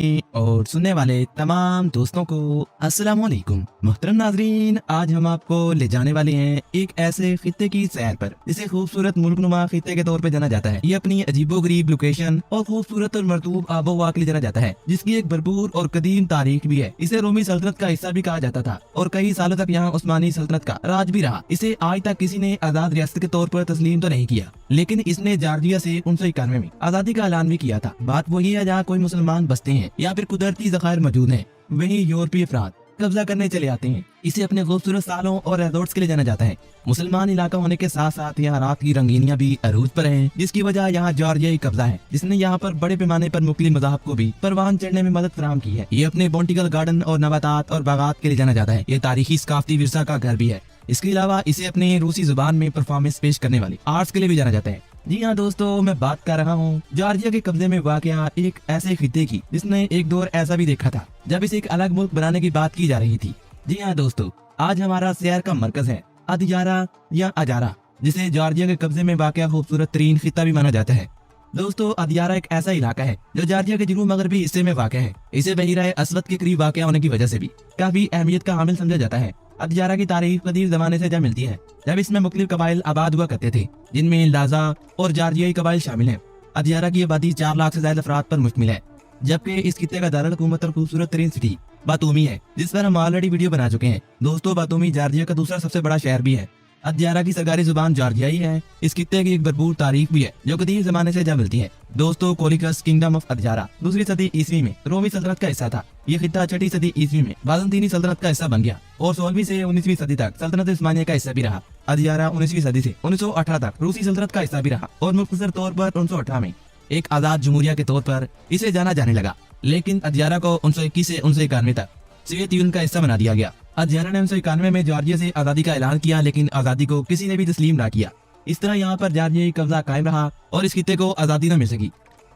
और सुनने वाले तमाम दोस्तों को अस्सलाम वालेकुम। मोहतरम नाजरीन, आज हम आपको ले जाने वाले हैं एक ऐसे खित्ते की सैर पर जिसे खूबसूरत मुल्कनुमा खित्ते के तौर पे जाना जाता है। ये अपनी अजीबोगरीब लोकेशन और खूबसूरत और मरतूब आबोहवा के लिए जाना जाता है, जिसकी एक भरपूर और कदीम तारीख भी है। इसे रोमी सल्तनत का हिस्सा भी कहा जाता था और कई सालों तक यहाँ उस्मानी सल्तनत का राज भी रहा। इसे आज तक किसी ने आजाद रियासत के तौर पर तस्लीम तो नहीं किया, लेकिन इसने जॉर्जिया से 1991 में आजादी का ऐलान भी किया था। बात वही है जहाँ कोई मुसलमान बसते हैं या फिर कुदरती ज़खायर मौजूद हैं, वहीं यूरोपीय अफराद कब्जा करने चले आते हैं। इसे अपने खूबसूरत सालों और रिजॉर्ट्स के लिए जाना जाता है। मुसलमान इलाका होने के साथ साथ यहाँ रात की रंगीनियां भी अरूज पर हैं, जिसकी वजह यहाँ जॉर्जियाई कब्जा है, जिसने यहाँ पर बड़े पैमाने पर मुख्तलिफ मज़ाहब को भी परवान चढ़ने में मदद फराहम की है। ये अपने बॉन्टिकल गार्डन और नबातात और बागात के लिए जाना जाता है। ये तारीखी सकाफती विरसा का घर भी है। इसके अलावा इसे अपने रूसी जुबान में परफॉर्मेंस पेश करने वाली आर्ट्स के लिए भी जाना जाता है। जी हाँ दोस्तों, मैं बात कर रहा हूँ जॉर्जिया के कब्जे में वाक़या एक ऐसे खित्ते की जिसने एक दौर ऐसा भी देखा था जब इसे एक अलग मुल्क बनाने की बात की जा रही थी। जी हाँ दोस्तों, आज हमारा सैर का मरकज है अदियारा या अजारा, जिसे जॉर्जिया के कब्जे में वाक़या खूबसूरत तरीन खित्ता भी माना जाता है। दोस्तों, अदियारा एक ऐसा इलाका है जो जॉर्जिया के जनूब मगरबी हिस्से में वाक़ है। इसे बहीरा असवद के करीब वाक़ होने की वजह से भी काफी अहमियत का हामिल समझा जाता है। अदियारा की तारीख कदीम जमाने से जब मिलती है, जब इसमें मुख्तलिफ कबाइल आबाद हुआ करते थे, जिनमें लाजा और जॉर्जियाई कबाइल शामिल हैं। अदियारा की आबादी 4 लाख से ज्यादा अफराद पर मुश्तमिल है, जबकि इस खित्ते का दारुल हुकूमत और खूबसूरत तरीन सिटी बातूमी है, जिस पर हम ऑलरेडी वीडियो बना चुके हैं। दोस्तों, बातूमी जॉर्जिया का दूसरा सबसे बड़ा शहर भी है। अदियारा की सरकारी जुबान जॉर्जियाई है। इस खित्ते की एक भरपूर तारीख भी है जो कदीम जमाने से जब मिलती है। दोस्तों, कोलिकस किंगडम ऑफ अदियारा 2वीं सदी ईस्वी में रोमी सल्तनत का हिस्सा था। ये खित्ता 6वीं सदी ईस्वी में बाज़ंतीनी सल्तनत का हिस्सा बन गया और 16वीं से 19वीं सदी तक सल्तनत उस्मानिया का हिस्सा भी रहा। अदियारा 19वीं सदी से 1918 तक रूसी सल्तनत का हिस्सा भी रहा और मुख्तसर तौर पर 1918 में एक आजाद जमहूरिया के तौर पर इसे जाना जाने लगा। लेकिन अदियारा को 1921 से 1991 तक सोवियत यूनियन का हिस्सा बना दिया गया। अदियारा ने 1991 में जॉर्जिया से आजादी का ऐलान किया, लेकिन आजादी को किसी ने भी तस्लीम ना किया। इस तरह यहाँ पर जॉर्जियाई कब्जा कायम रहा और इस खित्ते को आजादी न मिल सकी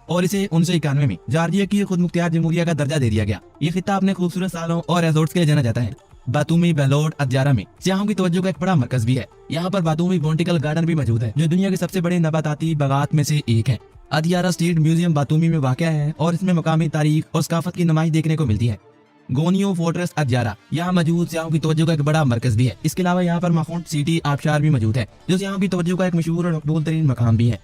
और इसे 1991 में जॉर्जिया की खुद मुख्तियार जमहूरिया का दर्जा दे दिया गया। ये खित्ता अपने खूबसूरत सालों और रिजॉर्ट्स के लिए जाना जाता है। बातूमी बेलोड अदियारा में सियाहों की तवज्जो का एक बड़ा मरकज भी है। यहाँ पर बातूमी बॉन्टिकल गार्डन भी मौजूद है, जो दुनिया के सबसे बड़े नबाताती बागात में से एक है। अदियारा स्टेट म्यूजियम बातूमी में वाक़ है और इसमें मकामी तारीख और सकाफत की नुमाइश देखने को मिलती है। गोनियो फोर्ट्रेस अदियारा यहाँ मौजूद सियाहों की तवज्जो का एक बड़ा मरकज भी है। इसके अलावा यहाँ पर माखूंड सिटी आबशार भी मौजूद है, जो सियाहों की तवज्जो का एक मशहूर और मकबूल तरीन मकाम भी है।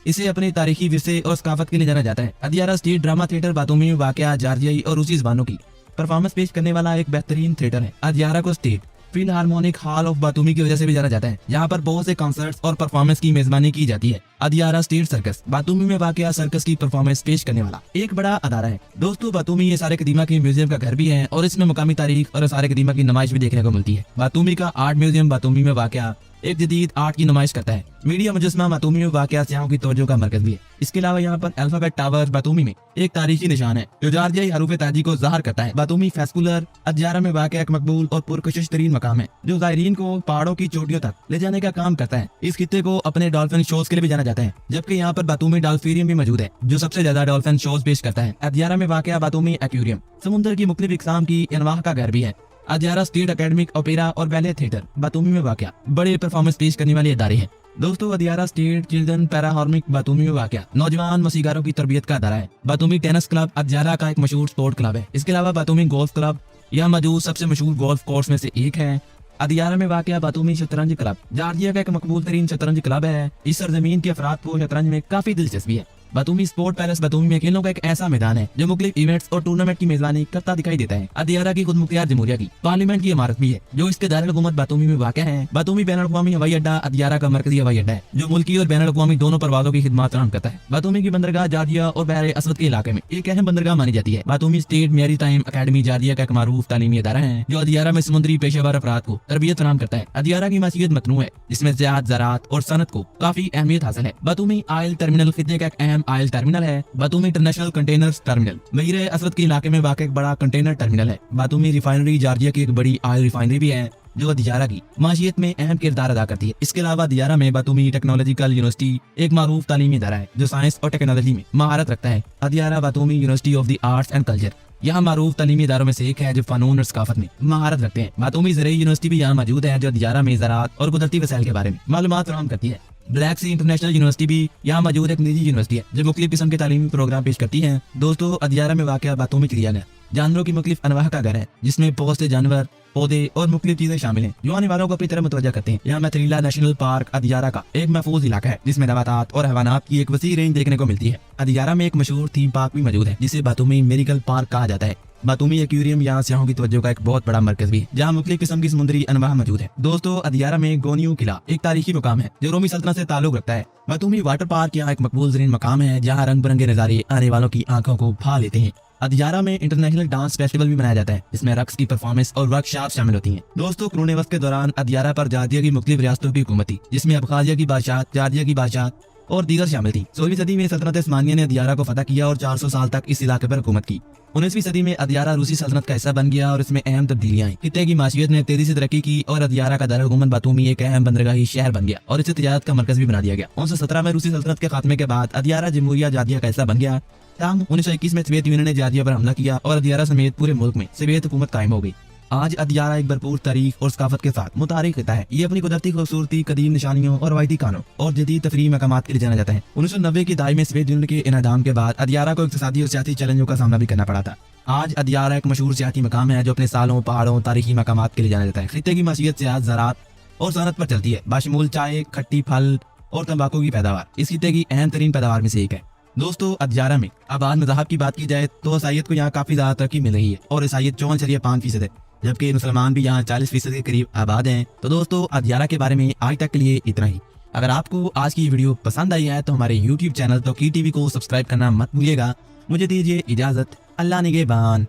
इसे अपने तारीखी विरसे और सकाफत के लिए जाना जाता है। अदियारा स्टेट ड्रामा थिएटर बातूमी में वाक़या जॉर्जियाई और रूसी ज़बानों की परफॉर्मेंस पेश करने वाला एक बेहतरीन थिएटर है। अदियारा को स्टेट फिलहार्मोनिक हॉल ऑफ बातूमी की वजह से भी जाना जाता है, जहाँ पर बहुत से कॉन्सर्ट्स और परफॉर्मेंस की मेजबानी की जाती है। अदियारा स्टेट सर्कस बातूमी में वाक़या सर्कस की परफॉर्मेंस पेश करने वाला एक बड़ा अदारा है। दोस्तों, बातूमी ये सारे कदीमा के म्यूजियम का घर भी है और इसमें मुकामी तारीख और सारे कदीमा की नुमाइश भी देखने को मिलती है। बातूमी का आर्ट म्यूजियम बातूमी में वाक़या एक जदीद आर्ट की नुमाइश करता है। मीडिया मुजस्मा बातूमी में वाक़या सियाहों की तवज्जो का मरकज भी है। इसके अलावा यहाँ पर अल्फाबेट टावर बातूमी में एक तारीखी निशान है जो जॉर्जियाई हरूफ ताजी को ज़ाहिर करता है। बातूमी फेस्कुलर अदियारा में वाक़या एक मकबूल और पुरकशिश तरीन मकाम है, जो ज़ायरीन को पहाड़ों की चोटियों तक ले जाने का काम करता है। इस खित्ते को अपने डॉल्फिन शोज के लिए भी जाना जाता है, जबकि यहाँ पर बातूमी डॉल्फिनियम भी मौजूद है, जो सबसे ज्यादा डॉल्फिन शोज पेश करता है। अदियारा में वाक़या बातूमी एक्वेरियम समुद्र की मुख्तलिफ इक़साम की अनवाह का घर भी है। अदियारा स्टेट एकेडमिक ओपेरा और बैले थिएटर बातूमी में वाक़या बड़े परफॉर्मेंस पेश करने वाले इदारे हैं। दोस्तों, अदियारा स्टेट चिल्ड्रन पैराहार्मिक बातूमी में वाक़या नौजवान मसीगारों की तरबियत का अदारा है। बातूमी टेनिस क्लब अदियारा का एक मशहूर स्पोर्ट क्लब है। इसके अलावा बातूमी गोल्फ क्लब यह मौजूद सबसे मशहूर गोल्फ कोर्स में से एक है। अदियारा में वाक़या बातूमी शतरंज क्लब जॉर्जिया का एक मकबूल तरीन शतरंज क्लब है। इस सरजमीन के अफराद को शतरंज में काफी दिलचस्पी है। बातूमी स्पोर्ट पैलेस बातूमी में खेलों का एक ऐसा मैदान है जो मुख्तलिफ इवेंट्स और टूर्नामेंट की मेजबानी करता दिखाई देता है। अदियारा की खुद मुख्तियार जमहूरिया की पार्लियामेंट की इमारत भी है, जो इसके दारुल हुकूमत बातूमी में वाक़ है। बातूमी बैनुल-अक़वामी हवाई अड्डा अदियारा का मरकजी हवाई अड्डा है, जो मुल्की और बैनुल-अक़वामी दोनों परवाज़ों की खिदमत फराहम करता है। बातूमी की बंदरगाह जॉर्जिया और बहर असवद के इलाके में एक अहम बंदरगाह मानी जाती है। Batumi state maritime academy Georgia का एक मारूफ तालीमी अदारा है, जो अदियारा में समुद्री पेशेवर अफराद को तरबियत फराहम करता है। अदियारा की माशियत मतनू है, जिसमें ज़राअत, ज़राअत और सनत को काफी अहमियत हासिल है। बातूमी ऑयल टर्मिनल खित्ते का एक अहम ऑयल टर्मिनल है। बातूमी इंटरनेशनल कंटेनर टर्मिनल बहीरे असवद के इलाके में वाक़ एक बड़ा कंटेनर टर्मिनल है। बातूमी रिफाइनरी जॉर्जिया की एक बड़ी ऑयल रिफाइनरी भी है, जो अदियारा की माशियत में अहम किरदार अदा करती है। इसके अलावा अदियारा में बातूमी टेक्नोलॉजिकल यूनिवर्सिटी एक मारूफ तालीमी इदारा है, जो साइंस और टेक्नोलॉजी में महारत रखता है। अदियारा Batumi university of the arts and culture यहाँ मारूफ तालीमी इदारों में से एक है, जो फ़नून और सकाफत में महारत रखते हैं। बातूमी ज़राई यूनिवर्सिटी भी यहाँ मौजूद है, जो अदियारा में ज़राअत और कुदरती वसाइल के बारे में मालूमात फराहम करती है। ब्लैक सी इंटरनेशनल यूनिवर्सिटी भी यहाँ मौजूद एक निजी यूनिवर्सिटी है जो मुख्तलिफ किस्म के तालीमी प्रोग्राम पेश करती है। दोस्तों, अदियारा में वाक़ बातूमी चिड़ियाघर जानवरों की मुख्तलिफ अनवाह का घर है जिसमें बहुत से जानवर, पौधे और मुख्तलिफ चीजें शामिल हैं जो आने वालों को अपनी तरफ मुतवज्जा करते हैं। यहाँ मैथरीला नेशनल पार्क अदियारा का एक महफूज इलाका है जिसमें नबातात और हैवानात की एक वसी रेंज देखने को मिलती है। अदियारा में एक मशहूर थीम पार्क भी मौजूद है जिसे बातूमी मेरिकल पार्क कहा जाता है। बातूमी एक्वेरियम यहाँ सियाहों की तवज्जो का एक बहुत बड़ा मरकज भी है जहाँ मुख्तलिफ किस्म की समुद्री अनवाह मौजूद है। दोस्तों, अदियारा में गोनियू किला एक तारीखी मुकाम है जो रोमी सल्तनत से ताल्लुक रखता है। बातूमी वाटर पार्क यहाँ एक मकबूल तरीन मकाम है जहाँ रंग बिरंगे नजारे आने वालों की आंखों को भा लेते हैं। अदियारा में इंटरनेशनल डांस फेस्टिवल भी मनाया जाता है जिसमें रक्स की परफॉर्मेंस और वर्कशॉप शामिल होती हैं। दोस्तों, कुरोने वक्त के दौरान अदियारा पर जार्जिया की मुख्तलिफ रियासतों की हुकूमत थी जिसमें अबखाजिया की बादशाह, जार्जिया की बादशाह और दीगर शामिल थी। 16वीं सदी में सल्तनत उस्मानिया ने अदियारा को फतह किया और 400 साल तक इस इलाके पर हुकूमत की। 19वीं सदी में अदियारा रूसी सल्तनत का हिस्सा बन गया और इसमें अहम तब्दीलियां आई। खित्ते की माशियत ने तेजी से तरक्की की और अदियारा का दारुल हुकूमत बातूमी एक अहम बंदरगाही शहर बन गया और इसे तिजारत का मरकज भी बना दिया गया। 1917 में रूसी सल्तनत के खात्मे के बाद अदियारा जमहूरिया जार्जिया का हिस्सा बन गया। 1921 में सोवियत यूनियन ने जार्जिया पर हमला किया और अदियारा समेत पूरे मुल्क में सोवियत हुकूमत कायम हो गई। आज अदियारा एक भरपूर तारीख और सकाफत के साथ मुतारिफ रहता है। ये अपनी कुदरती खूबसूरती, कदीम निशानियों और रवायती खानों और जदीद तफरीही मकामात के लिए जाना जाता है। 1990 की दहाई में सोवियत यूनियन के इन्हदाम के बाद अदियारा को इक़्तिसादी और सियासी चैलेंजों का सामना भी करना पड़ा था। आज अदियारा एक मशहूर सियासी मकाम है जो अपने सालों, पहाड़ों, तारीखी मकामात के लिए जाना जाता है। खित्ते की माशियत सियाहत, ज़राअत और सनत पर चलती है, बाशमूल चाय, खट्टी फल और तंबाकू की पैदावार इस खित्ते की अहम तरीन पैदावार में से एक है। दोस्तों, अदियारा में आबाद मज़हब की बात की जाए तो ईसाईयत को यहाँ काफी ज्यादा तरक्की मिल रही है और ईसाईयत 54.5% है जबकि मुसलमान भी यहाँ 40% के करीब आबाद हैं। तो दोस्तों, अदियारा के बारे में आज तक के लिए इतना ही। अगर आपको आज की वीडियो पसंद आई है तो हमारे YouTube चैनल तौकीर टीवी को सब्सक्राइब करना मत भूलिएगा। मुझे दीजिए इजाजत। अल्लाह निगहबान।